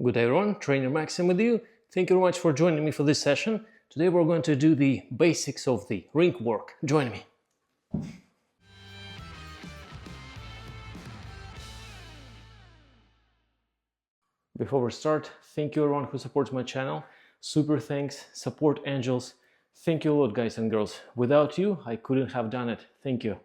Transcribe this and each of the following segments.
Good day everyone, Trainer Maxim with you. Thank you very much for joining me for this session. Today we're going to do the basics of the ring work. Join me. Before we start, thank you everyone who supports my channel. Super thanks, support angels. Thank you a lot, guys and girls. Without you, I couldn't have done it. Thank you.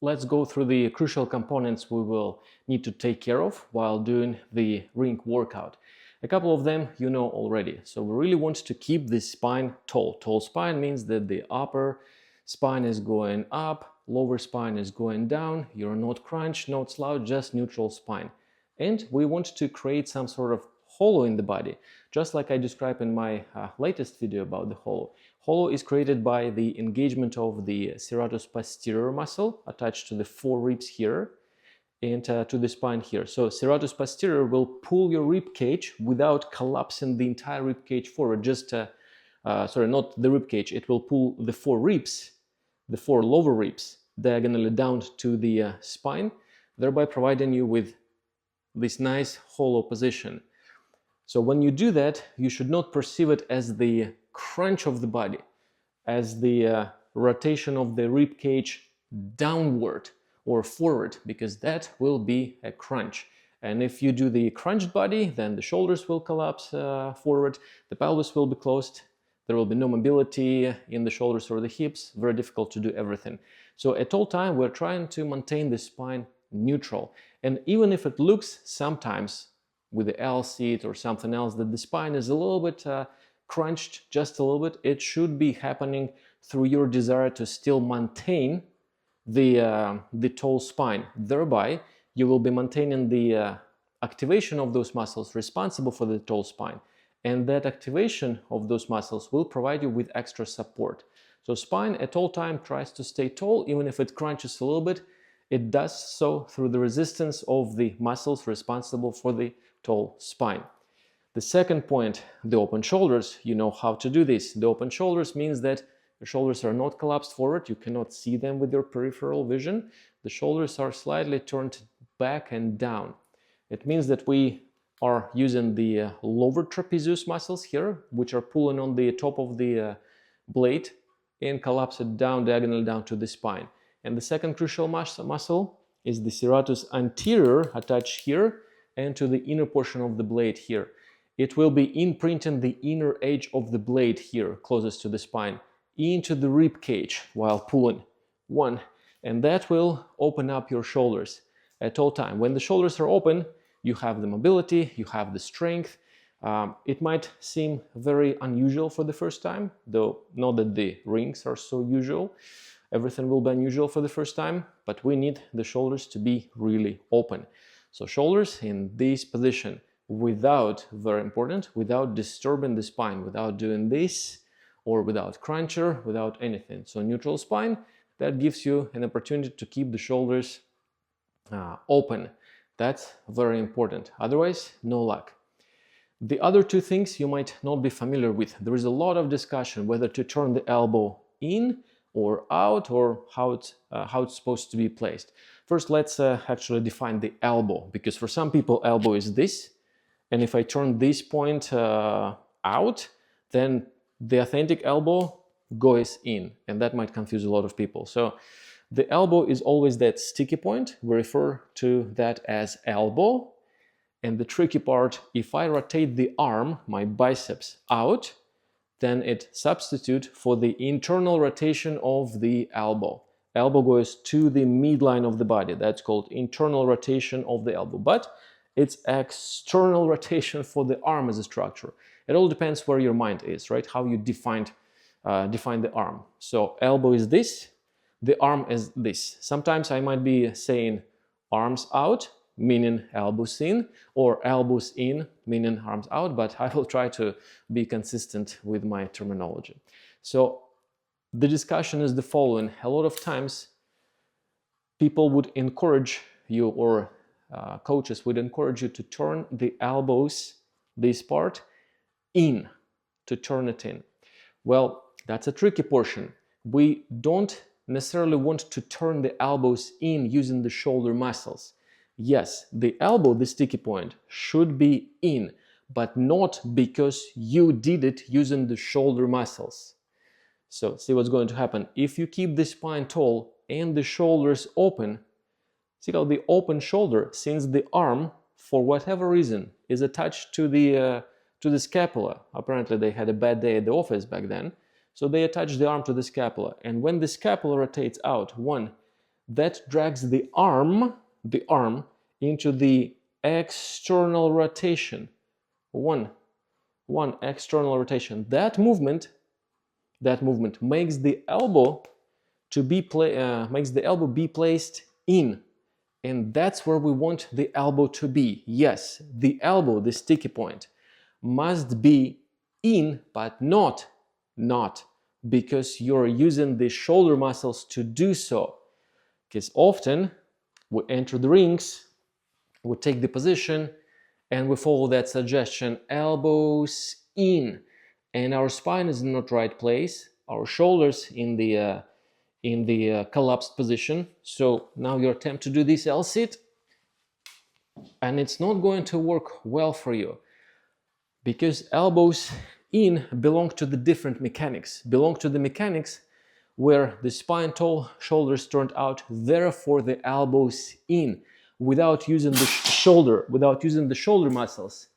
Let's go through the crucial components we will need to take care of while doing the ring workout. A couple of them you know already. So we really want to keep the spine tall. Tall spine means that the upper spine is going up, lower spine is going down. You're not crunched, not slouch, just neutral spine. And we want to create some sort of hollow in the body, just like I described in my latest video about the hollow. Hollow is created by the engagement of the serratus posterior muscle attached to the four ribs here and to the spine here. So serratus posterior will pull your rib cage without collapsing the entire rib cage forward. Just sorry, not the rib cage. It will pull the four ribs, the four lower ribs, diagonally down to the spine, thereby providing you with this nice hollow position. So when you do that, you should not perceive it as the crunch of the body, as the rotation of the rib cage downward or forward, because that will be a crunch. And if you do the crunched body, then the shoulders will collapse forward, the pelvis will be closed, there will be no mobility in the shoulders or the hips, very difficult to do everything. So at all time, we're trying to maintain the spine neutral. And even if it looks sometimes with the L seat or something else that the spine is a little bit crunched, just a little bit, it should be happening through your desire to still maintain the tall spine. Thereby, you will be maintaining the activation of those muscles responsible for the tall spine. And that activation of those muscles will provide you with extra support. So spine at all time tries to stay tall, even if it crunches a little bit. It does so through the resistance of the muscles responsible for the tall spine. The second point, the open shoulders. You know how to do this. The open shoulders means that the shoulders are not collapsed forward. You cannot see them with your peripheral vision. The shoulders are slightly turned back and down. It means that we are using the lower trapezius muscles here, which are pulling on the top of the blade and collapse it down, diagonally down to the spine. And the second crucial muscle is the serratus anterior, attached here and to the inner portion of the blade here. It will be imprinting the inner edge of the blade here, closest to the spine, into the rib cage while pulling. One. And that will open up your shoulders at all time. When the shoulders are open, you have the mobility, you have the strength. It might seem very unusual for the first time, though not that the rings are so usual. Everything will be unusual for the first time, but we need the shoulders to be really open. So shoulders in this position without, very important, without disturbing the spine, without doing this or without cruncher, without anything. So neutral spine, that gives you an opportunity to keep the shoulders open. That's very important. Otherwise, no luck. The other two things you might not be familiar with. There is a lot of discussion whether to turn the elbow in or out, or how it's supposed to be placed. First, let's actually define the elbow, because for some people, elbow is this, and if I turn this point out, then the authentic elbow goes in, and that might confuse a lot of people. So the elbow is always that sticky point. We refer to that as elbow. And the tricky part, if I rotate the arm, my biceps, out, then it substitutes for the internal rotation of the elbow. Elbow goes to the midline of the body. That's called internal rotation of the elbow. But it's external rotation for the arm as a structure. It all depends where your mind is, right? How you define the arm. So elbow is this, the arm is this. Sometimes I might be saying arms out, meaning elbows in, or elbows in, meaning arms out, but I will try to be consistent with my terminology. So the discussion is the following. A lot of times people would encourage you, or coaches would encourage you to turn the elbows, this part, in, to turn it in. Well, that's a tricky portion. We don't necessarily want to turn the elbows in using the shoulder muscles. Yes, the elbow, the sticky point, should be in, but not because you did it using the shoulder muscles. So see what's going to happen. If you keep the spine tall and the shoulders open, see how the open shoulder, since the arm, for whatever reason, is attached to the scapula. Apparently they had a bad day at the office back then, so they attach the arm to the scapula. And when the scapula rotates out, that drags the arm into the external rotation. One external rotation. That movement makes the elbow be placed in, and that's where we want the elbow to be. Yes, the elbow, the sticky point, must be in, but not because you're using the shoulder muscles to do so. Because often we enter the rings, we take the position, and we follow that suggestion, elbows in, and our spine is in the right place, our shoulders in the collapsed position. So now you attempt to do this L-sit, and it's not going to work well for you, because elbows in belong to the different mechanics, where the spine tall, shoulders turned out, therefore the elbows in, without using the shoulder muscles.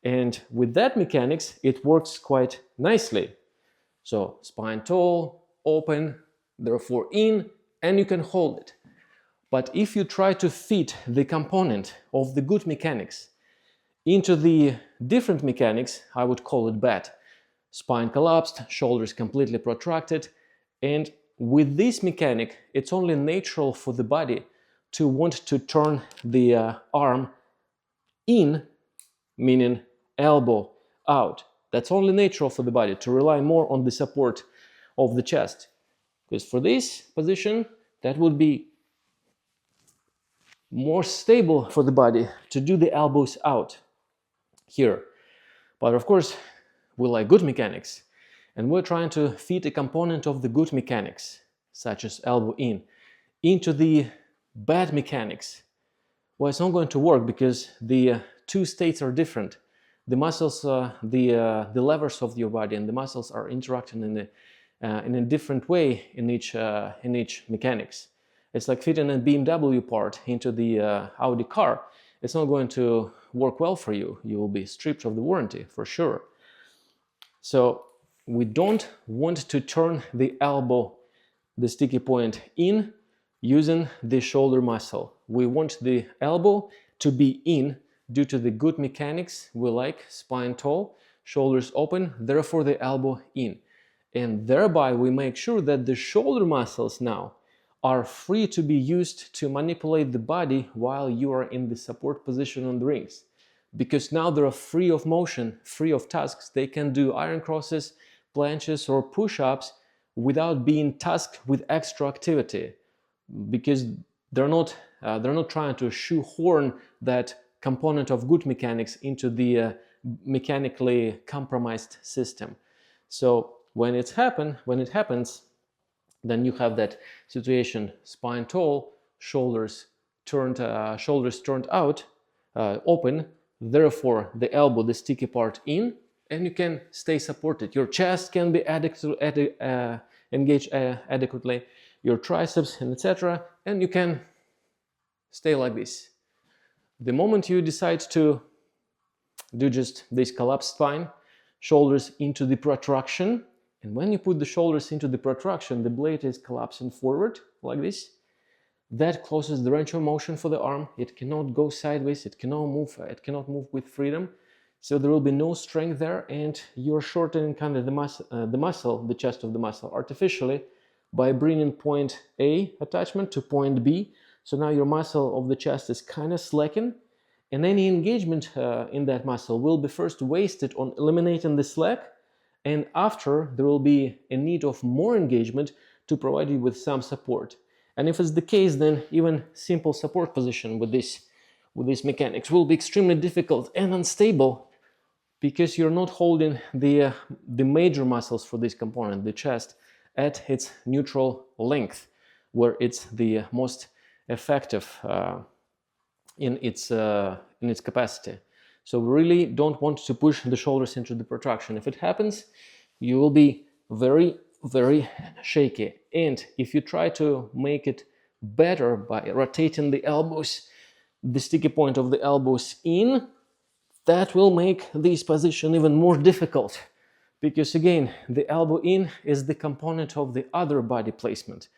And with that mechanics, it works quite nicely. So spine tall, open, therefore in, and you can hold it. But if you try to fit the component of the good mechanics into the different mechanics, I would call it bad. Spine collapsed, shoulders completely protracted, and with this mechanic, it's only natural for the body to want to turn the arm in, meaning elbow out. That's only natural for the body, to rely more on the support of the chest. Because for this position, that would be more stable for the body to do the elbows out here. But of course, we like good mechanics, and we're trying to fit a component of the good mechanics, such as elbow in, into the bad mechanics. Well, it's not going to work because the two states are different. The muscles, the levers of your body and the muscles are interacting in a different way in each mechanics. It's like fitting a BMW part into the Audi car. It's not going to work well for you. You will be stripped of the warranty for sure. So we don't want to turn the elbow, the sticky point, in using the shoulder muscle. We want the elbow to be in due to the good mechanics we like, spine tall, shoulders open, therefore the elbow in. And thereby we make sure that the shoulder muscles now are free to be used to manipulate the body while you are in the support position on the rings. Because now they're free of motion, free of tasks. They can do iron crosses, planches, or push-ups without being tasked with extra activity, because they're not trying to shoehorn that component of good mechanics into the mechanically compromised system. So when it happens, then you have that situation: spine tall, shoulders turned out, open. Therefore, the elbow, the sticky part, in, and you can stay supported. Your chest can be engaged adequately, your triceps, and etc. And you can stay like this. The moment you decide to do just this collapsed spine, shoulders into the protraction, and when you put the shoulders into the protraction, the blade is collapsing forward like this. That closes the range of motion for the arm. It cannot go sideways, it cannot move with freedom. So there will be no strength there, and you're shortening kind of the chest of the muscle artificially by bringing point A attachment to point B. So now your muscle of the chest is kind of slacking, and any engagement in that muscle will be first wasted on eliminating the slack, and after there will be a need of more engagement to provide you with some support. And if it's the case, then even simple support position with this mechanics will be extremely difficult and unstable, because you're not holding the major muscles for this component, the chest, at its neutral length, where it's the most effective in its capacity. So we really don't want to push the shoulders into the protraction. If it happens, you will be very, very shaky. And if you try to make it better by rotating the elbows, the sticky point of the elbows in, that will make this position even more difficult. Because again, the elbow in is the component of the other body placement,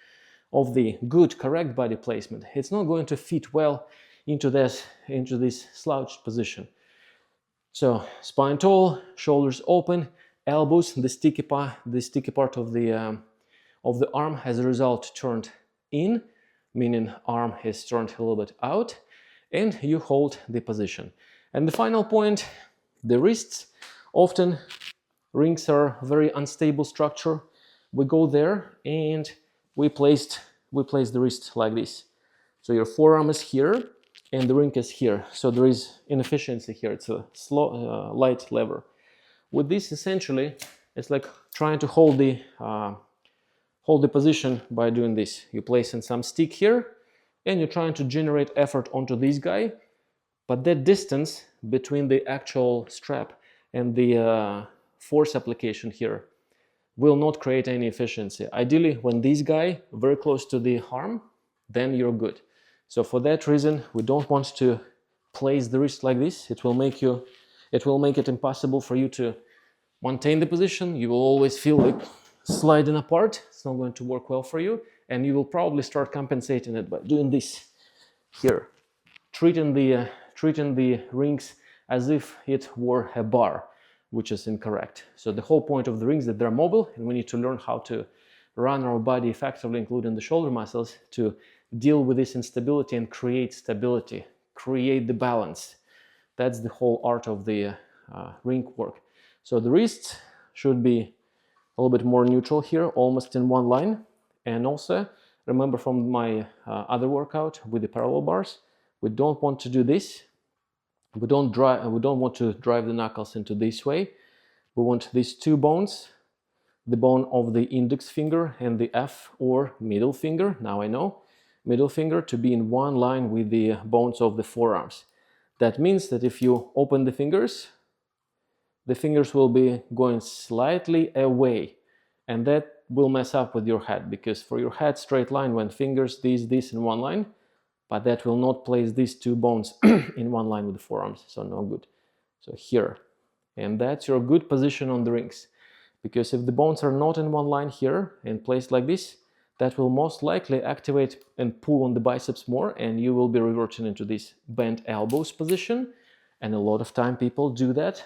of the good, correct body placement. It's not going to fit well into this slouched position. So spine tall, shoulders open, elbows, the sticky part of the arm as a result turned in, meaning arm is turned a little bit out, and you hold the position. And the final point, the wrists. Often rings are very unstable structure. We go there and we place the wrist like this. So your forearm is here and the ring is here. So there is inefficiency here. It's a slow, light lever. With this, essentially, it's like trying to hold the position by doing this. You place in some stick here and you're trying to generate effort onto this guy. But that distance between the actual strap and the force application here will not create any efficiency. Ideally, when this guy very close to the arm, then you're good. So for that reason, we don't want to place the wrist like this. It will make it impossible for you to maintain the position. You will always feel like sliding apart. It's not going to work well for you, and you will probably start compensating it by doing this here, treating the rings as if it were a bar, which is incorrect. So the whole point of the rings is that they're mobile, and we need to learn how to run our body effectively, including the shoulder muscles, to deal with this instability and create stability, create the balance. That's the whole art of the ring work. So the wrists should be a little bit more neutral here, almost in one line. And also, remember from my other workout with the parallel bars, we don't want to do this. We don't want to drive the knuckles into this way. We want these two bones, the bone of the index finger and the F or middle finger, now I know, middle finger, to be in one line with the bones of the forearms. That means that if you open the fingers will be going slightly away, and that will mess up with your head, because for your head, straight line when fingers, this in one line, but that will not place these two bones in one line with the forearms, so no good. So here, and that's your good position on the rings, because if the bones are not in one line here and placed like this, that will most likely activate and pull on the biceps more, and you will be reverting into this bent elbows position. And a lot of time people do that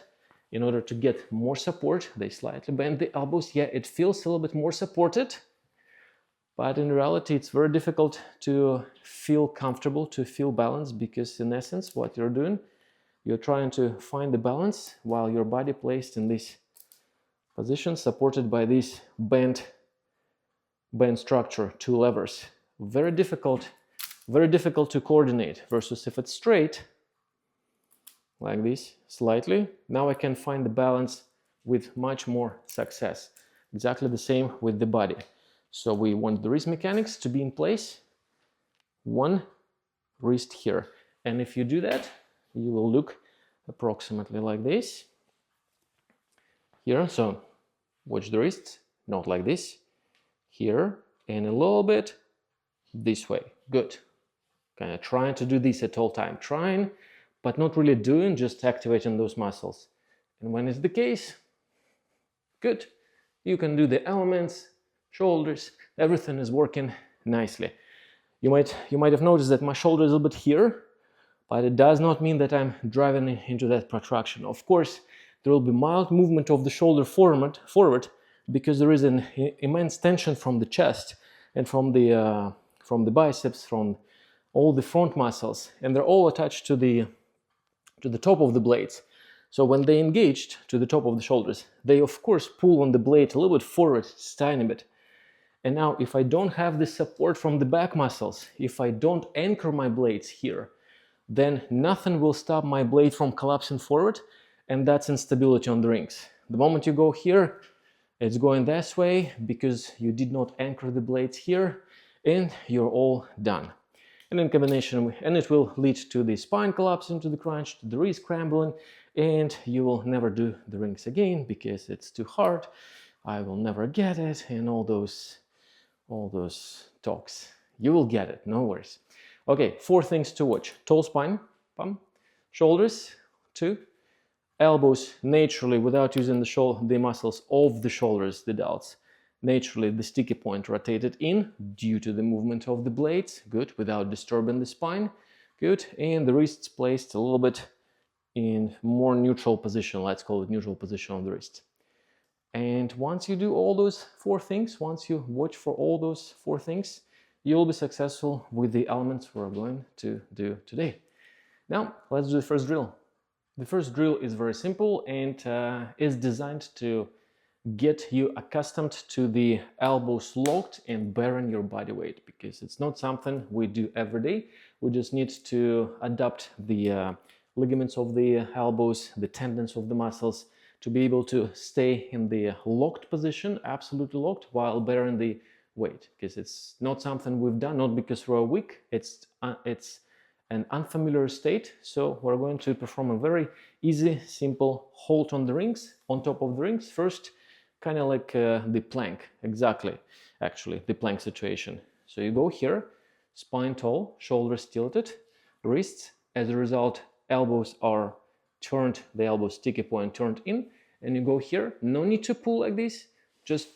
in order to get more support. They slightly bend the elbows. Yeah, it feels a little bit more supported, but in reality it's very difficult to feel comfortable, to feel balanced, because in essence what you're doing, you're trying to find the balance while your body placed in this position, supported by this bent structure, two levers. Very difficult to coordinate, versus if it's straight like this, slightly, now I can find the balance with much more success. Exactly the same with the body. So we want the wrist mechanics to be in place, one wrist here, and if you do that, you will look approximately like this here. So watch the wrists, not like this, here, and a little bit this way. Good. Kind of trying to do this at all time, trying but not really doing, just activating those muscles. And when it's the case, good, you can do the elements, shoulders, everything is working nicely. You might have noticed that my shoulder is a little bit here, but it does not mean that I'm driving into that protraction. Of course, there will be mild movement of the shoulder forward, because there is an immense tension from the chest and from the biceps, from all the front muscles, and they're all attached to the top of the blades. So when they engaged to the top of the shoulders, they of course pull on the blade a little bit forward, just a tiny bit. And now if I don't have the support from the back muscles, if I don't anchor my blades here, then nothing will stop my blade from collapsing forward, and that's instability on the rings. The moment you go here, it's going this way because you did not anchor the blades here, and you're all done. And in combination, and it will lead to the spine collapse into the crunch, to the wrist scrambling, and you will never do the rings again because it's too hard. I will never get it, and all those talks. You will get it, no worries. Okay, 4 things to watch. Tall spine, bum. Shoulders, 2. Elbows, naturally, without using the muscles of the shoulders, the delts. Naturally, the sticky point rotated in due to the movement of the blades. Good, without disturbing the spine. Good, and the wrists placed a little bit in more neutral position. Let's call it neutral position of the wrist. And once you do all those 4 things, once you watch for all those 4 things, you'll be successful with the elements we're going to do today. Now, let's do the first drill. The first drill is very simple and is designed to get you accustomed to the elbows locked and bearing your body weight, because it's not something we do every day. We just need to adapt the ligaments of the elbows, the tendons of the muscles, to be able to stay in the locked position, absolutely locked, while bearing the weight, because it's not something we've done, not because we're weak, it's an unfamiliar state. So we're going to perform a very easy, simple hold on the rings, on top of the rings. First, kind of like the plank, exactly, actually, the plank situation. So you go here, spine tall, shoulders tilted, wrists, as a result, elbows are turned, the elbow sticky point turned in, and you go here. No need to pull like this, just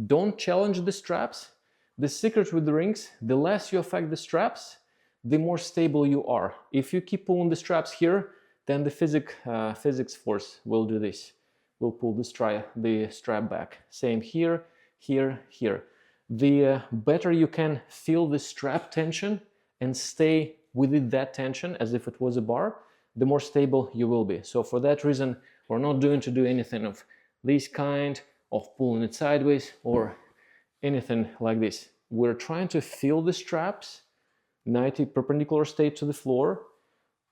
don't challenge the straps. The secret with the rings, the less you affect the straps, the more stable you are. If you keep pulling the straps here, then the physics force will do this. We'll pull the strap back. Same here, here, here. The better you can feel the strap tension and stay within that tension as if it was a bar, the more stable you will be. So for that reason, we're not doing to do anything of this kind, of pulling it sideways or anything like this. We're trying to feel the straps, 90 perpendicular state to the floor,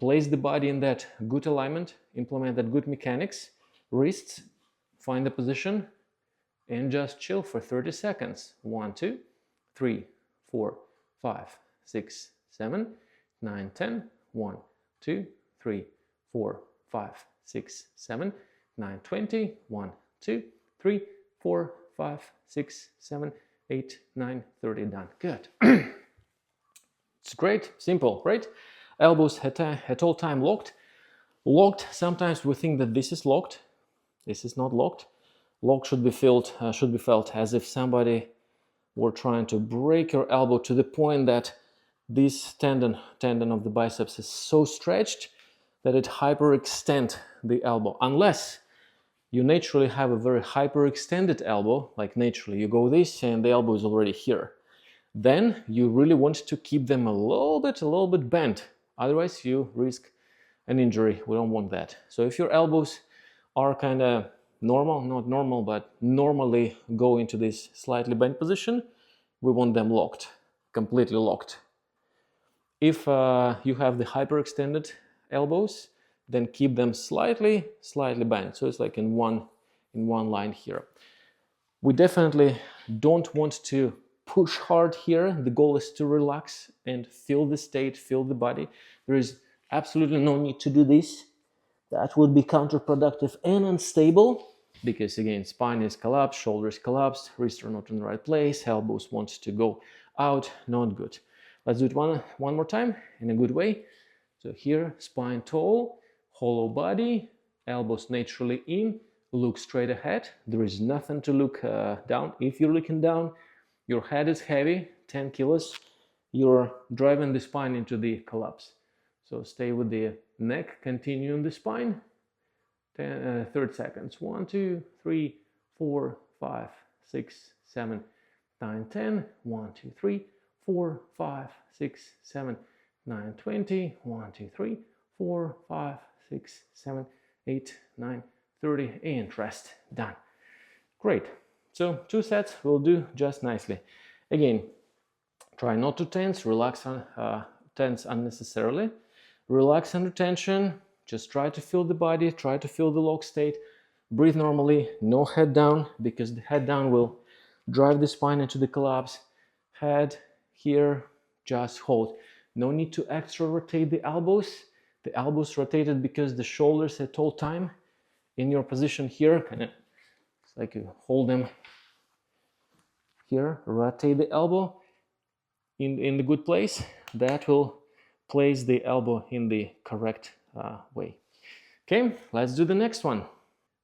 place the body in that good alignment, implement that good mechanics, wrists, find the position, and just chill for 30 seconds. 1, 2, 3, 4, 5, 6, 7, 9, 10. 1, 2, 3, 4, 5, 6, 7, 9, 20. 1, 2, 3, 4, 5, 6, 7, 8, 9, 30. Done. Good. It's great, simple, right? Elbows at all time locked. Locked, sometimes we think that this is locked. This is not locked. Lock should be felt as if somebody were trying to break your elbow to the point that this tendon of the biceps is so stretched that it hyperextend the elbow. Unless you naturally have a very hyperextended elbow, like naturally you go this and the elbow is already here. Then you really want to keep them a little bit bent. Otherwise you risk an injury. We don't want that. So if your elbows are kind of normal, not normal, but normally go into this slightly bent position, we want them locked, completely locked. If you have the hyperextended elbows, then keep them slightly bent. So it's like in one line here. We definitely don't want to push hard here. The goal is to relax and feel the state, feel the body. There is absolutely no need to do this. That would be counterproductive and unstable because, again, spine is collapsed, shoulders collapsed, wrists are not in the right place, elbows want to go out, not good. Let's do it one more time in a good way. So here, spine tall, hollow body, elbows naturally in, look straight ahead. There is nothing to look down. If you're looking down, your head is heavy, 10 kilos, you're driving the spine into the collapse. So stay with the neck, continue in the spine. 30 seconds. 1, 2, 3, 4, 5, 6, 7, 9, 10. 1, 2, 3, 4, 5, 6, 7, 9, 20. 1, 2, 3, 4, 5, 6, 7, 8, 9, 30. And rest. Done. Great. So 2 sets will do just nicely. Again, try not to tense, relax, tense unnecessarily. Relax under tension, just try to feel the body, try to feel the lock state. Breathe normally, no head down, because the head down will drive the spine into the collapse. Head here, just hold. No need to extra rotate the elbows. The elbows rotated because the shoulders at all time in your position here, kind of, it's like you hold them here, rotate the elbow in the good place. That will place the elbow in the correct way. Okay, let's do the next one.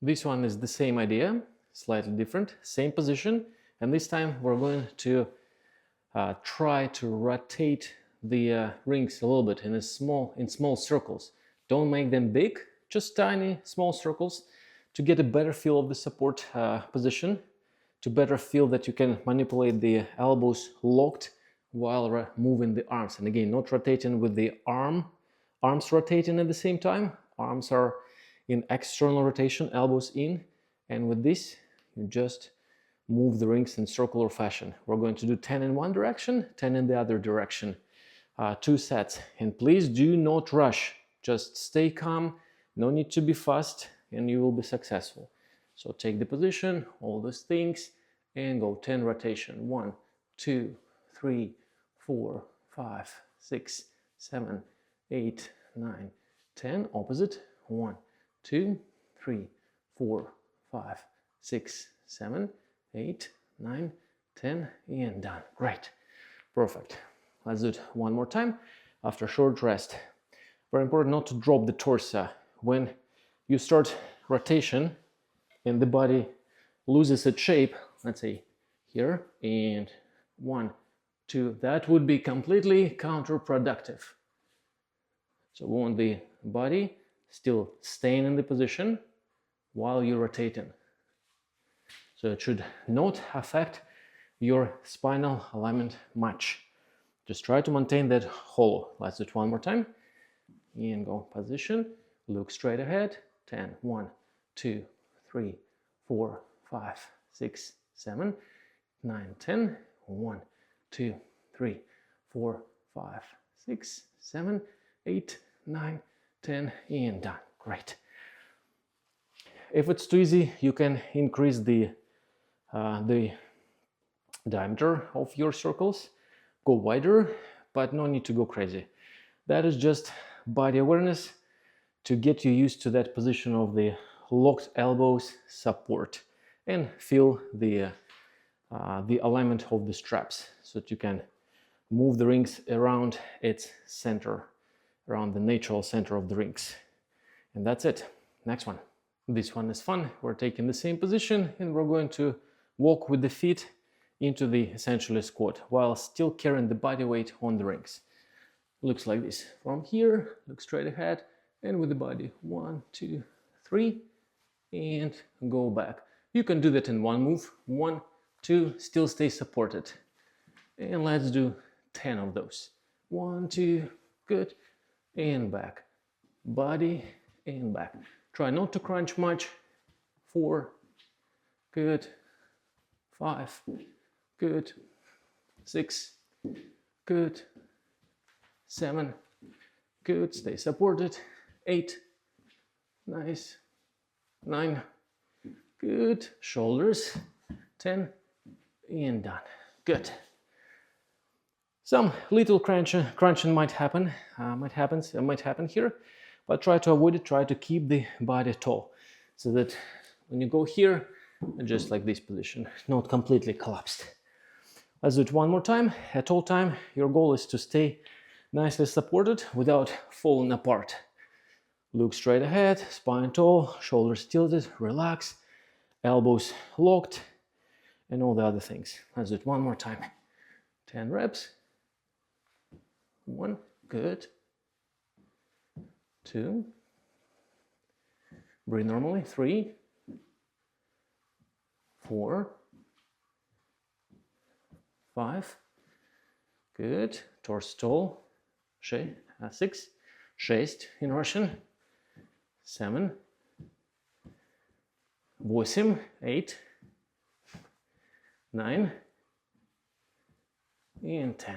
This one is the same idea, slightly different, same position, and this time we're going to try to rotate the rings a little bit in small circles. Don't make them big, just tiny small circles to get a better feel of the support position, to better feel that you can manipulate the elbows locked while moving the arms. And again, not rotating with the arms rotating at the same time. Arms are in external rotation, elbows in, and with this you just move the rings in circular fashion. We're going to do 10 in one direction, 10 in the other direction, 2 sets. And please do not rush, just stay calm, no need to be fast, and you will be successful. So take the position, all those things, and go 10 rotation. 1, 2, 3, 4, 5, 6, 7, 8, 9, 10. Opposite. 1, 2, 3, 4, 5, 6, 7, 8, 9, 10, and done. Great. Perfect. Let's do it one more time after a short rest. Very important not to drop the torso. When you start rotation and the body loses its shape, let's say here, and 1, 2, that would be completely counterproductive. So we want the body still staying in the position while you're rotating. So it should not affect your spinal alignment much. Just try to maintain that hollow. Let's do it one more time. And go position, look straight ahead. 10, 1, 2, 3, 4, 5, 6, 7, 9, 10. 1, 2, 3, 4, 5, 6, 7, 8, 9, 10, and done. Great. If it's too easy, you can increase the diameter of your circles, go wider, but no need to go crazy. That is just body awareness to get you used to that position of the locked elbows support and feel the alignment of the straps so that you can move the rings around its center, around the natural center of the rings. And that's it. Next one. This one is fun. We're taking the same position and we're going to walk with the feet into the essentially squat while still carrying the body weight on the rings. Looks like this. From here, look straight ahead and with the body. 1, 2, 3, and go back. You can do that in one move. 1, 2, still stay supported. And let's do 10 of those. 1, 2, good, and back. Body and back. Try not to crunch much. 4, good. 5, good. 6, good. 7, good. Stay supported. 8, nice. 9, good. Shoulders. 10, and done. Good. Some little crunching might happen here, but try to avoid it. Try to keep the body tall, so that when you go here, just like this position, not completely collapsed. Let's do it one more time. At all time, your goal is to stay nicely supported without falling apart. Look straight ahead, spine tall, shoulders tilted, relax, elbows locked, and all the other things. Let's do it one more time. 10 reps. 1, good. 2, breathe normally. 3, 4, 5, good. Torso tall. 6, 6 in Russian. 7, 8, 8, 9, and 10.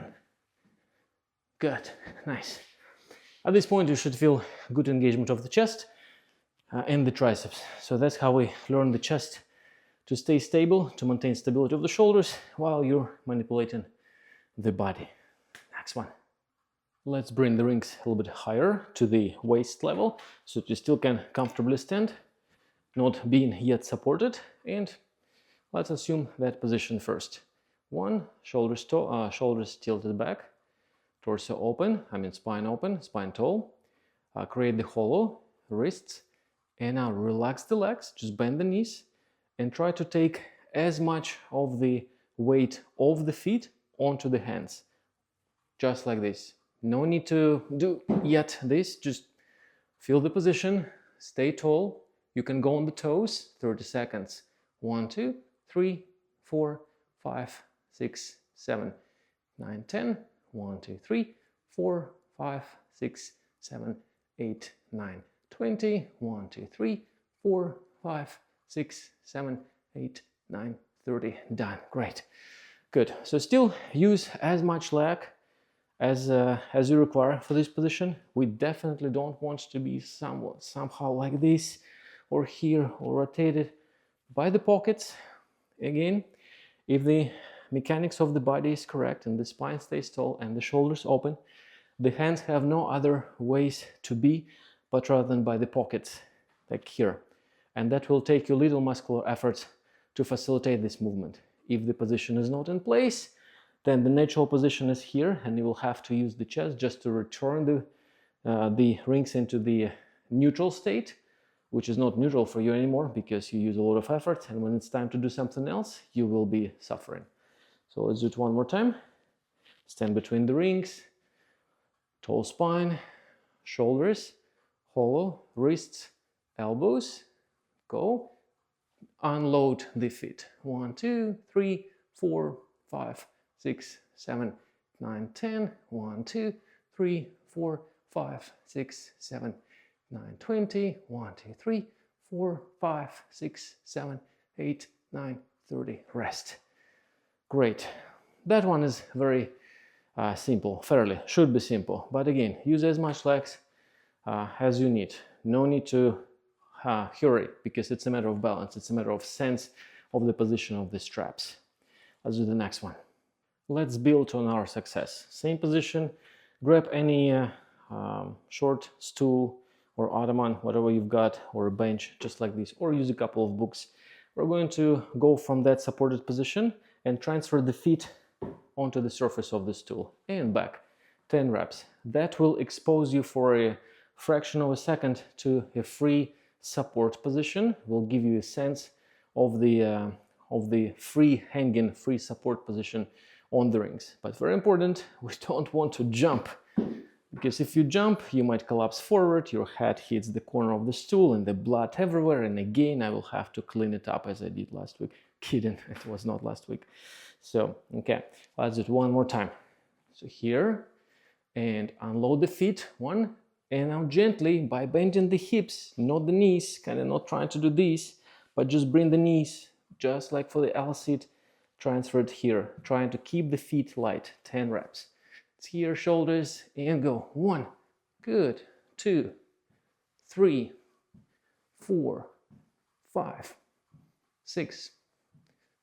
Good, nice. At this point, you should feel good engagement of the chest and the triceps. So that's how we learn the chest to stay stable, to maintain stability of the shoulders while you're manipulating the body. Next one. Let's bring the rings a little bit higher to the waist level so that you still can comfortably stand, not being yet supported. And let's assume that position first. One, shoulders tilted back, torso open, spine open, spine tall. Create the hollow, wrists, and now relax the legs, just bend the knees, and try to take as much of the weight of the feet onto the hands, just like this. No need to do yet this, just feel the position, stay tall. You can go on the toes, 30 seconds. 1, 2, 3, 4, 5, 6, 7, 9, 10. 1, 2, 3, 4, 5, 6, 7, 8, 9, 20. 1, 2, 3, 4, 5, 6, 7, 8, 9, 30. Done. Great. Good. So still use as much leg as you require for this position. We definitely don't want to be somehow like this or here or rotated by the pockets. Again, if the mechanics of the body is correct and the spine stays tall and the shoulders open, the hands have no other ways to be but rather than by the pockets, like here. And that will take you little muscular efforts to facilitate this movement. If the position is not in place, then the natural position is here, and you will have to use the chest just to return the rings into the neutral state, which is not neutral for you anymore because you use a lot of effort, and when it's time to do something else, you will be suffering. So let's do it one more time. Stand between the rings, tall spine, shoulders, hollow, wrists, elbows, go. Unload the feet. 1, 2, 3, 4, 5, 6, 7, 9, 10. 1, 2, 3, 4, 5, 6, 7, 9, 20. 1, 2, 3, 4, 5, 6, 7, 8, 9, 30. Rest. Great. That one is very simple, fairly, should be simple. But again, use as much legs as you need. No need to hurry because it's a matter of balance. It's a matter of sense of the position of the straps. Let's do the next one. Let's build on our success. Same position. Grab any short stool or ottoman, whatever you've got, or a bench, just like this, or use a couple of books. We're going to go from that supported position and transfer the feet onto the surface of the stool and back. 10 reps. That will expose you for a fraction of a second to a free support position. Will give you a sense of the free hanging, free support position on the rings. But very important, we don't want to jump, because if you jump, you might collapse forward, your head hits the corner of the stool and the blood everywhere, and again I will have to clean it up as I did last week. Kidding, it was not last week. So, okay, let's do it one more time. So here, and unload the feet, 1, and now gently, by bending the hips, not the knees, kind of not trying to do this, but just bring the knees, just like for the L sit, transferred here, trying to keep the feet light, 10 reps. It's here, shoulders, and go. 1, good, 2, 3, 4, 5, 6,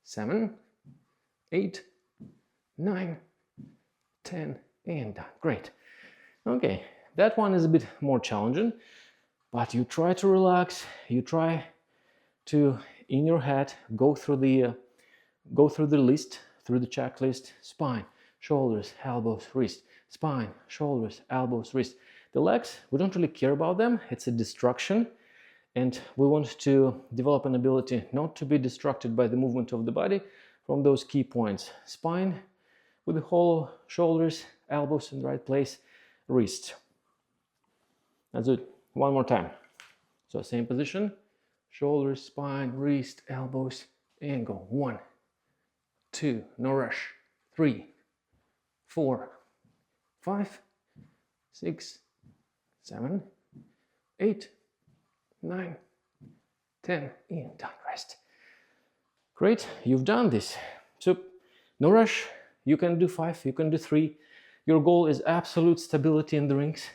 7, 8, 9, 10, and done. Great. Okay, that one is a bit more challenging, but you try to relax, you try to, in your head, go through the list, through the checklist: spine, shoulders, elbows, wrist, spine, shoulders, elbows, wrist. The legs, we don't really care about them. It's a distraction, and we want to develop an ability not to be distracted by the movement of the body from those key points: spine with the hollow, shoulders, elbows in the right place, wrist. That's it. One more time. So same position: shoulders, spine, wrist, elbows, and go. 1, 2, no rush. 3, 4, 5, 6, 7, 8, 9, 10, and done. Rest. Great, you've done this. So no rush. You can do 5, you can do 3. Your goal is absolute stability in the rings.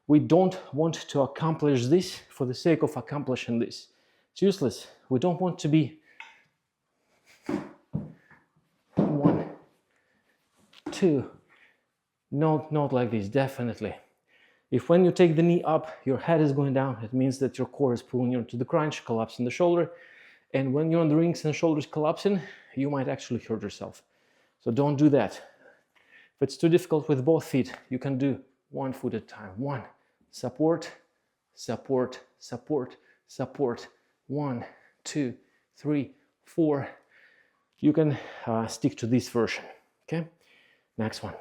We don't want to accomplish this for the sake of accomplishing this. It's useless. We don't want to be 1, 2, Not like this, definitely. If when you take the knee up, your head is going down, it means that your core is pulling you into the crunch, collapsing the shoulder. And when you're on the rings and shoulders collapsing, you might actually hurt yourself. So don't do that. If it's too difficult with both feet, you can do one foot at a time. One, support, support, support, support. 1, 2, 3, 4. You can stick to this version. Okay, next one.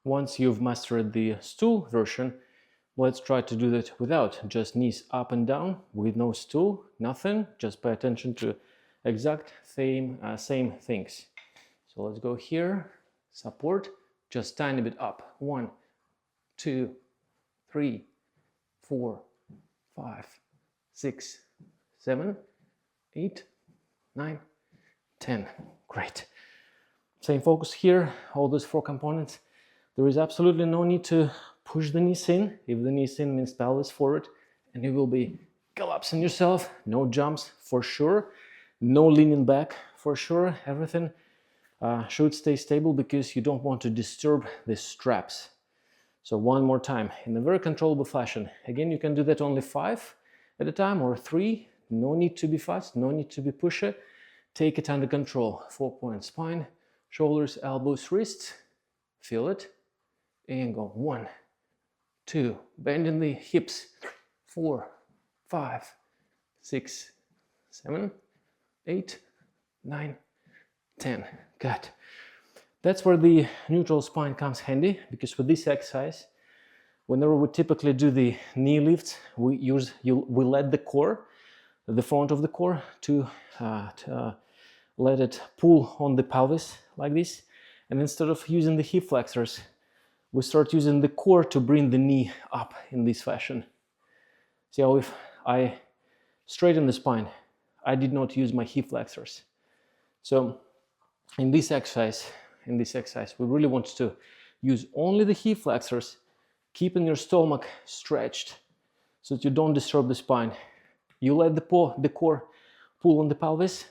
Once you've mastered the stool version, let's try to do that without, just knees up and down with no stool, nothing. Just pay attention to exact same things. So let's go here, support, just tiny bit up. 1, 2, 3, 4, 5, 6, 7, 8, 9, 10. Great. Same focus here, all those 4 components. There is absolutely no need to push the knees in. If the knees in means pelvis forward, and you will be collapsing yourself. No jumps for sure. No leaning back for sure. Everything should stay stable because you don't want to disturb the straps. So one more time in a very controllable fashion. Again, you can do that only 5 at a time or 3. No need to be fast, no need to be pushy. Take it under control. 4-point spine, shoulders, elbows, wrists. Feel it. And go 1, 2. Bending the hips. 4, 5, 6, 7, 8, 9, 10. Good. That's where the neutral spine comes handy, because with this exercise, whenever we typically do the knee lifts, we let the core, the front of the core, to let it pull on the pelvis like this. And instead of using the hip flexors, we start using the core to bring the knee up in this fashion. See how if I straighten the spine, I did not use my hip flexors. So in this exercise, we really want to use only the hip flexors, keeping your stomach stretched so that you don't disturb the spine. You let the core pull on the pelvis,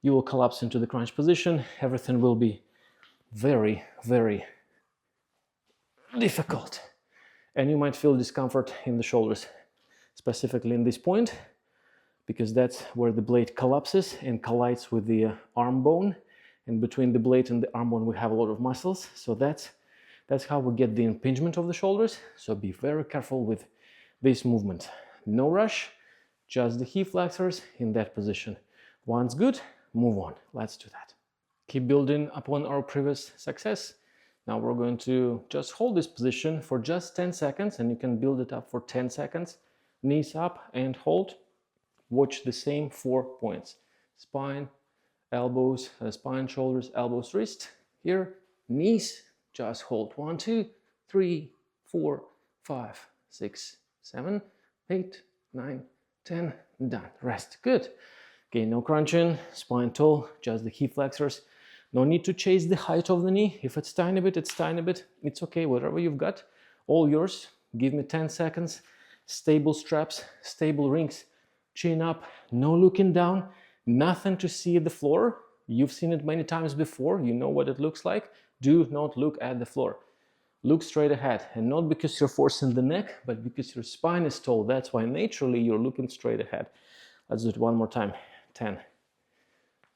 you will collapse into the crunch position. Everything will be very, very difficult. And you might feel discomfort in the shoulders, specifically in this point, because that's where the blade collapses and collides with the arm bone. And between the blade and the arm bone, we have a lot of muscles. So that's how we get the impingement of the shoulders. So be very careful with this movement. No rush, just the hip flexors in that position. Once good, move on. Let's do that. Keep building upon our previous success. Now we're going to just hold this position for just 10 seconds, and you can build it up for 10 seconds. Knees up and hold. Watch the same 4 points. Spine, elbows, spine, shoulders, elbows, wrist. Here, knees, just hold. 1, 2, 3, 4, 5, 6, 7, 8, 9, 10. Done. Rest. Good. Okay, no crunching, spine tall, just the hip flexors. No need to chase the height of the knee. If it's tiny bit, it's tiny bit. It's okay, whatever you've got, all yours. Give me 10 seconds. Stable straps, stable rings. Chin up, no looking down, nothing to see at the floor. You've seen it many times before, you know what it looks like. Do not look at the floor. Look straight ahead, and not because you're forcing the neck, but because your spine is tall. That's why naturally you're looking straight ahead. Let's do it one more time. 10.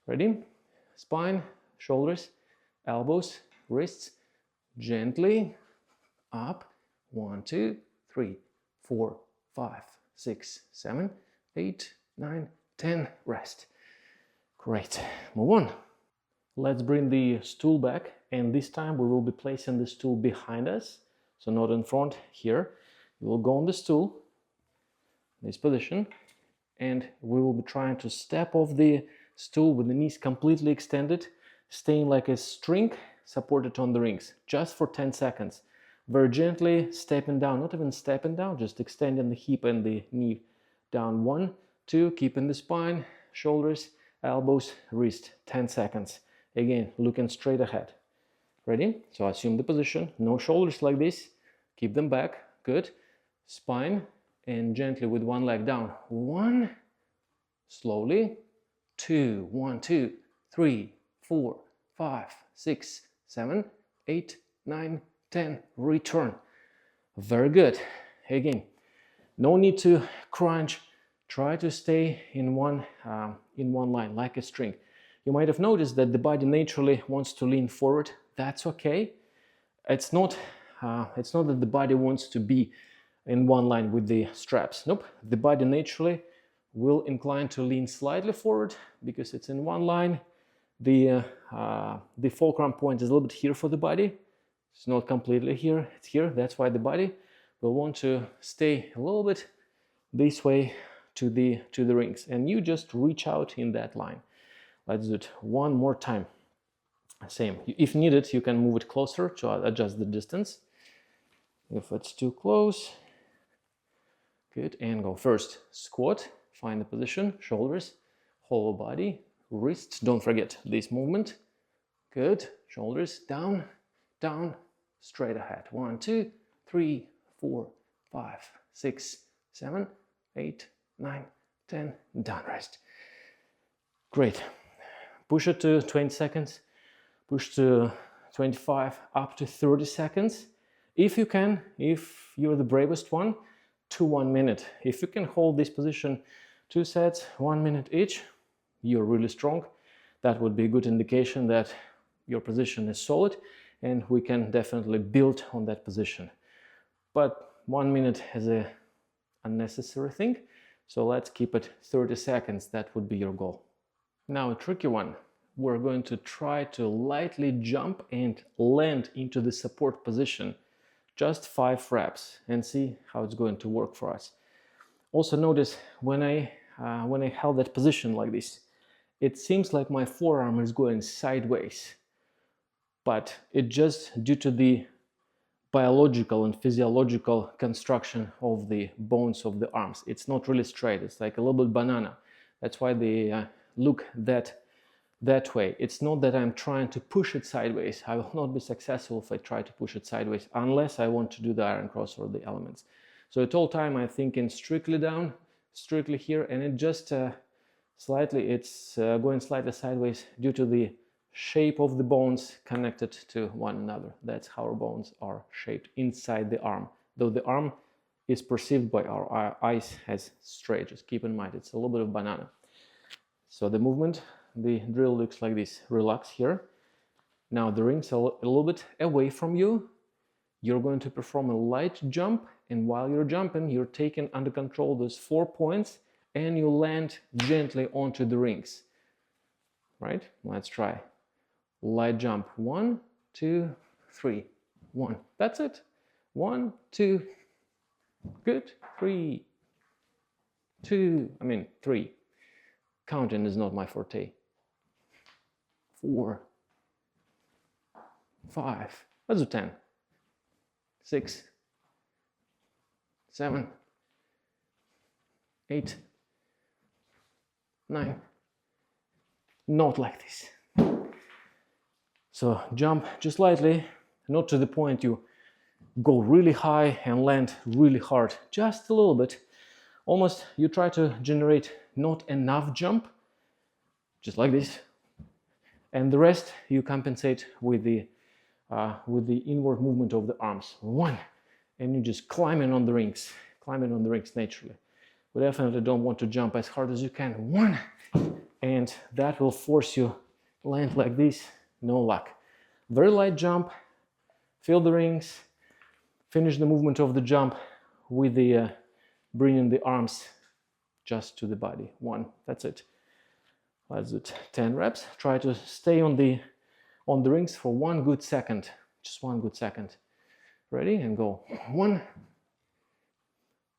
Ready? Spine, shoulders, elbows, wrists. Gently up. 1, 2, 3, 4, 5, 6, 7, 8, 9, 10. Rest. Great. Move on. Let's bring the stool back, and this time we will be placing the stool behind us, so not in front. Here we will go on the stool, this position, and we will be trying to step off the stool with the knees completely extended, staying like a string supported on the rings, just for 10 seconds. Very gently stepping down, not even stepping down, just extending the hip and the knee down. 1, 2, keeping the spine, shoulders, elbows, wrist. 10 seconds. Again, looking straight ahead. Ready? So assume the position. No shoulders like this. Keep them back. Good. Spine, and gently with one leg down. 1, slowly. 2, 1, 2, 3, 4, 5, 6, 7, 8, 9, 10, return. Very good. Again, no need to crunch. Try to stay in one line, like a string. You might have noticed that the body naturally wants to lean forward. That's okay. It's not that the body wants to be in one line with the straps. Nope. The body naturally will incline to lean slightly forward because it's in one line. The fulcrum point is a little bit here for the body. It's not completely here. It's here. That's why the body will want to stay a little bit this way to the rings, and you just reach out in that line. Let's do it one more time. Same. If needed, you can move it closer to adjust the distance. If it's too close, good. And go first. Squat. Find the position. Shoulders, whole body, wrists. Don't forget this movement. Good. Shoulders down, down, straight ahead. 1, 2, 3, 4, 5, 6, 7, 8, 9, 10. Down. Rest. Great. Push it to 20 seconds. Push to 25, up to 30 seconds. If you can, if you're the bravest one, to 1 minute. If you can hold this position 2 sets, 1 minute each, you're really strong. That would be a good indication that your position is solid, and we can definitely build on that position. But 1 minute is an unnecessary thing, so let's keep it 30 seconds. That would be your goal. Now a tricky one. We're going to try to lightly jump and land into the support position. Just 5 reps and see how it's going to work for us. Also notice when I held that position like this, it seems like my forearm is going sideways, but it just due to the biological and physiological construction of the bones of the arms. It's not really straight. It's like a little bit banana. That's why they look that way. It's not that I'm trying to push it sideways. I will not be successful if I try to push it sideways unless I want to do the iron cross or the elements. So at all time I'm thinking strictly down, strictly here, and it just going slightly sideways due to the shape of the bones connected to one another. That's how our bones are shaped inside the arm, though the arm is perceived by our eyes as straight. Just keep in mind it's a little bit of banana. So the movement, the drill looks like this. Relax here. Now the rings are a little bit away from you. You're going to perform a light jump, and while you're jumping, you're taking under control those 4 points, and you land gently onto the rings. Right? Let's try. Light jump. 1, 2, 3. 1. That's it. 1, 2. Good. 3. 3. Counting is not my forte. 4, 5. Let's do 10. 6, 7, 8, 9. Not like this. So jump just lightly, not to the point you go really high and land really hard. Just a little bit. Almost you try to generate not enough jump, just like this, and the rest you compensate with the inward movement of the arms. 1, and you just climbing on the rings naturally. We definitely don't want to jump as hard as you can. 1, and that will force you land like this. No luck. Very light jump. Feel the rings. Finish the movement of the jump with the bringing the arms just to the body. 1. That's it. Let's do 10 reps. Try to stay on the rings for 1 good second. Just 1 good second. Ready? And go. 1.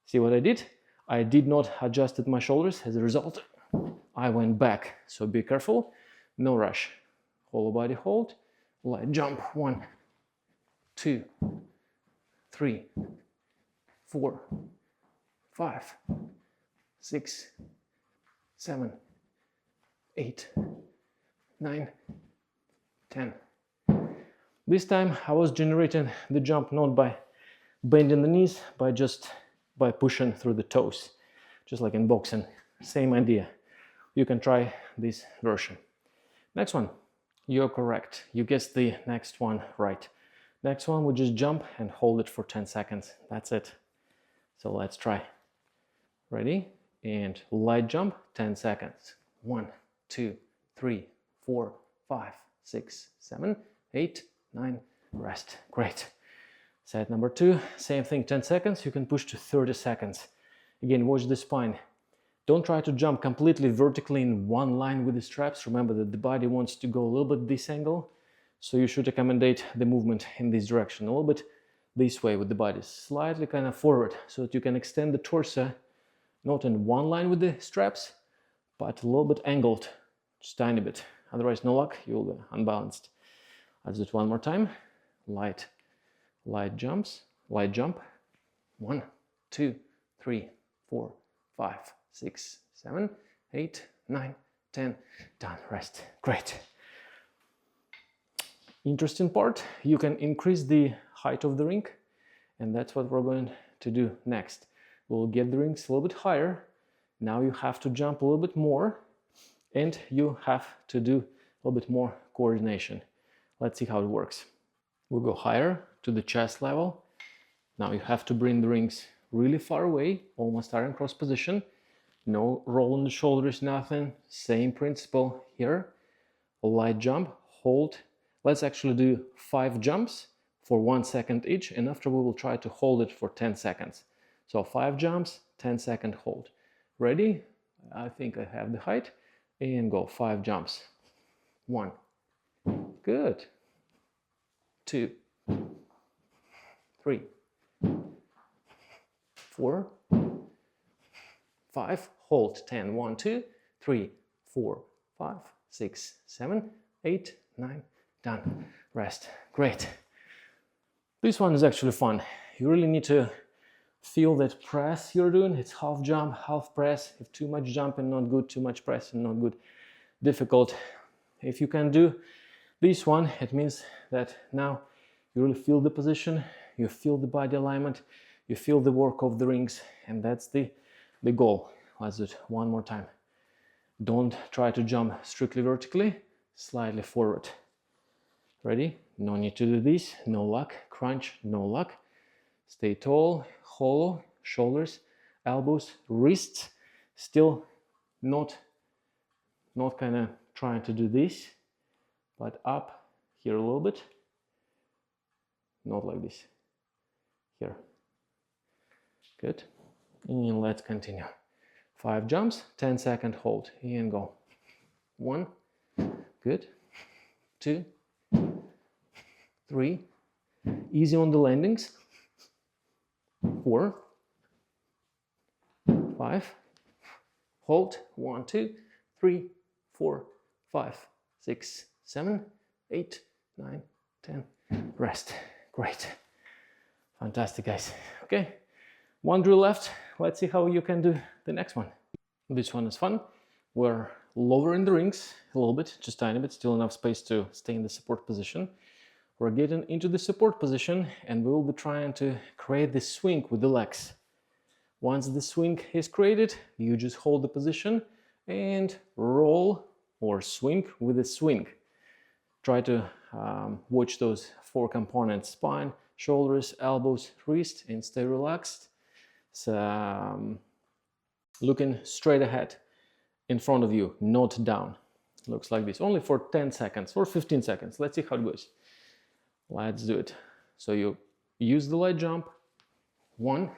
See what I did? I did not adjust my shoulders. As a result, I went back. So be careful. No rush. Whole body hold. Light jump. 1, 2, 3, 4, 5, 6, 7, 8, 9, 10. This time I was generating the jump not by bending the knees, by pushing through the toes, just like in boxing. Same idea. You can try this version. Next one. You're correct. You guessed the next one right. Next one, we just jump and hold it for 10 seconds. That's it. So let's try. Ready? And light jump, 10 seconds. 1, 2, 3, 4, 5, 6, 7, 8, 9, rest. Great. Set number 2, same thing, 10 seconds. You can push to 30 seconds. Again, watch the spine. Don't try to jump completely vertically in one line with the straps. Remember that the body wants to go a little bit this angle, so you should accommodate the movement in this direction, a little bit this way with the body, slightly kind of forward, so that you can extend the torso, not in one line with the straps, but a little bit angled, just tiny bit. Otherwise, no luck, you'll be unbalanced. Let's do it one more time. Light jumps, light jump. 1, 2, 3, 4, 5, 6, 7, 8, 9, 10. Done. Rest. Great. Interesting part, you can increase the height of the ring, and that's what we're going to do next. We'll get the rings a little bit higher. Now you have to jump a little bit more, and you have to do a little bit more coordination. Let's see how it works. We'll go higher to the chest level. Now you have to bring the rings really far away, almost iron cross position. No roll on the shoulders, nothing. Same principle here. A light jump, hold. Let's actually do 5 jumps for 1 second each, and after we will try to hold it for 10 seconds. So 5 jumps, 10-second hold. Ready? I think I have the height. And go 5 jumps. 1. Good. 2. 3. 4. 5. Hold 10. 1, 2, 3, 4, 5, 6, 7, 8, 9. Done. Rest. Great. This one is actually fun. You really need to feel that press you're doing. It's half jump, half press. If too much jumping, not good. Too much pressing, not good. Difficult. If you can do this one, it means that now you really feel the position, you feel the body alignment, you feel the work of the rings, and that's the goal. Let's do it one more time. Don't try to jump strictly vertically, slightly forward. Ready? No need to do this. No luck. Crunch. No luck. Stay tall, hollow, shoulders, elbows, wrists. Still not kind of trying to do this, but up here a little bit. Not like this. Here. Good. And let's continue. 5 jumps, 10-second hold. And go. 1. Good. 2. 3. Easy on the landings. 4. 5. Hold. 1, 2, 3, 4, 5, 6, 7, 8, 9, 10. Rest. Great. Fantastic, guys. Okay. 1 drill left. Let's see how you can do the next one. This one is fun. We're lowering the rings a little bit, just tiny bit, still enough space to stay in the support position. We're getting into the support position, and we will be trying to create this swing with the legs. Once the swing is created, you just hold the position and roll or swing with a swing. Try to watch those 4 components: spine, shoulders, elbows, wrist, and stay relaxed. So, looking straight ahead in front of you, not down. Looks like this, only for 10 seconds or 15 seconds. Let's see how it goes. Let's do it. So you use the light jump. 1,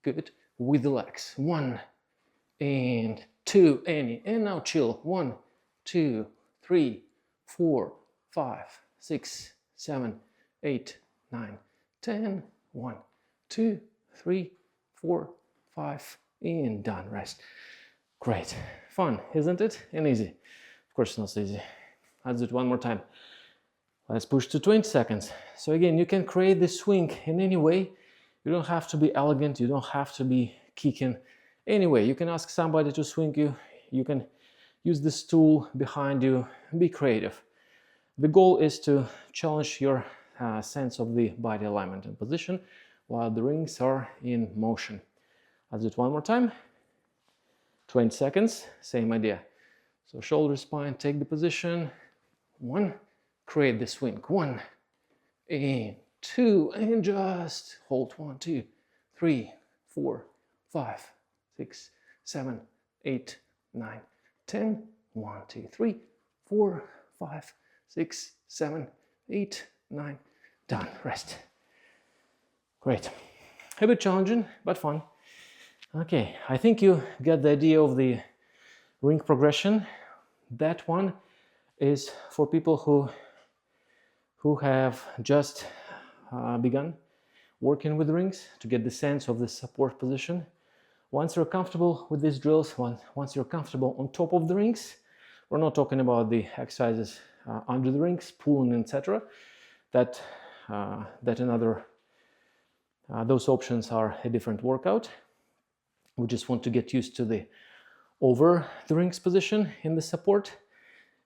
good, with the legs. 1 and 2, and now chill. 1, 2, 3, 4, 5, 6, 7, 8, 9, 10. 1, 2, 3, 4, 5, and done. Rest. Great. Fun, isn't it? And easy. Of course, not so easy. Let's do it one more time. Let's push to 20 seconds. So again, you can create this swing in any way. You don't have to be elegant. You don't have to be kicking. Anyway, you can ask somebody to swing you. You can use the stool behind you. Be creative. The goal is to challenge your sense of the body alignment and position while the rings are in motion. Let's do it one more time. 20 seconds, same idea. So shoulder, spine, take the position. 1, create the swing. 1, and 2, and just hold 1, 2, 3, 4, 5, 6, 7, 8, 9, 10. 1, 2, 3, 4, 5, 6, 7, 8, 9. Done. Rest. Great. A bit challenging, but fun. Okay, I think you get the idea of the ring progression. That one is for people who have just begun working with rings to get the sense of the support position. Once you're comfortable with these drills, once you're comfortable on top of the rings, we're not talking about the exercises under the rings, pulling, etc. Those options are a different workout. We just want to get used to the over the rings position in the support.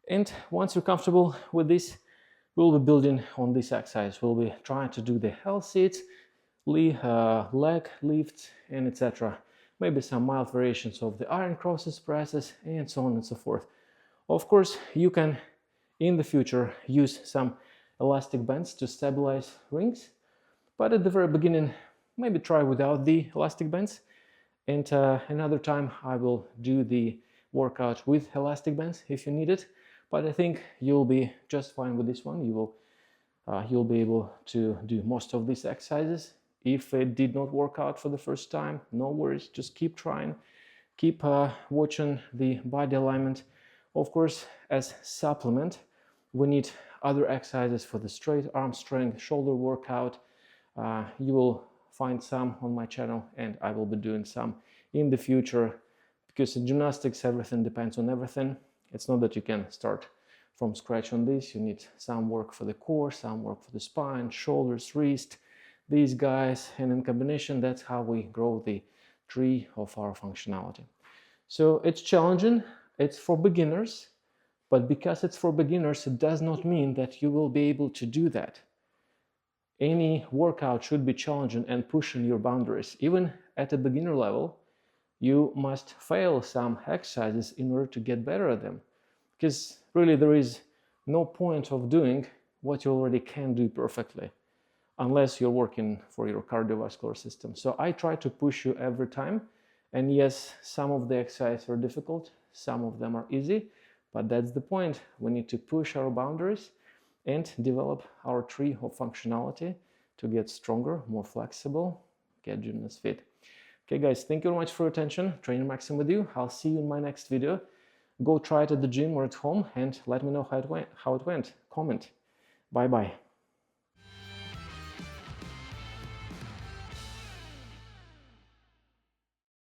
And once you're comfortable with this, we'll be building on this exercise. We'll be trying to do the L sits, leg lifts, and etc. Maybe some mild variations of the iron crosses, presses, and so on and so forth. Of course, you can, in the future, use some elastic bands to stabilize rings, but at the very beginning, maybe try without the elastic bands. And another time, I will do the workout with elastic bands if you need it. But I think you'll be just fine with this one. You'll be able to do most of these exercises. If it did not work out for the first time, no worries, just keep trying, keep watching the body alignment. Of course, as supplement, we need other exercises for the straight arm strength, shoulder workout. You will find some on my channel, and I will be doing some in the future, because in gymnastics, everything depends on everything. It's not that you can start from scratch on this. You need some work for the core, some work for the spine, shoulders, wrist, these guys, and in combination, that's how we grow the tree of our functionality. So it's challenging, it's for beginners, but because it's for beginners, it does not mean that you will be able to do that. Any workout should be challenging and pushing your boundaries. Even at a beginner level, you must fail some exercises in order to get better at them. Because really there is no point of doing what you already can do perfectly, unless you're working for your cardiovascular system. So I try to push you every time. And yes, some of the exercises are difficult, some of them are easy, but that's the point. We need to push our boundaries and develop our tree of functionality to get stronger, more flexible, get gymnast fit. Okay guys, thank you very much for your attention. Trainer Maxim with you. I'll see you in my next video. Go try it at the gym or at home and let me know how it went. Comment. Bye bye.